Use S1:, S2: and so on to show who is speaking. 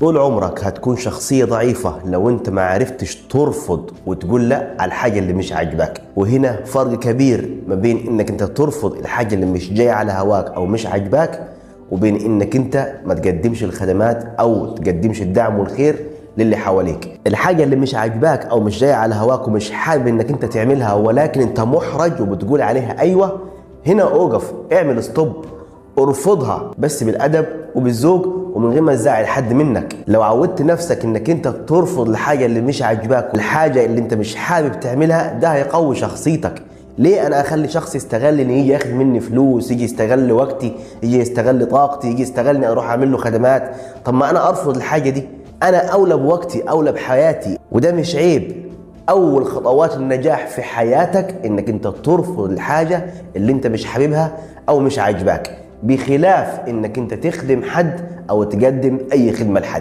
S1: طول عمرك هتكون شخصية ضعيفة لو انت ما عرفتش ترفض وتقول لا على الحاجة اللي مش عاجباك. وهنا فرق كبير ما بين انك انت ترفض الحاجة اللي مش جاية على هواك او مش عاجباك، وبين انك انت ما تقدمش الخدمات او تقدمش الدعم والخير للي حواليك. الحاجة اللي مش عاجباك او مش جاية على هواك ومش حابب انك انت تعملها ولكن انت محرج وبتقول عليها ايوه، هنا اوقف، اعمل ستوب، ارفضها بس بالادب وبالذوق ومن غير ما تزعل حد منك. لو عودت نفسك انك انت ترفض الحاجه اللي مش عاجباك والحاجه اللي انت مش حابب تعملها، ده هيقوي شخصيتك. ليه انا اخلي شخص يستغلني، يجي ياخد مني فلوس، يجي يستغل وقتي، يجي يستغل طاقتي، يجي يستغلني اروح اعمل له خدمات؟ طب ما انا ارفض الحاجه دي، انا اولى بوقتي، اولى بحياتي، وده مش عيب. اول خطوات النجاح في حياتك انك انت ترفض الحاجه اللي انت مش حاببها او مش عاجباك، بخلاف انك انت تخدم حد او تقدم اي خدمه لحد.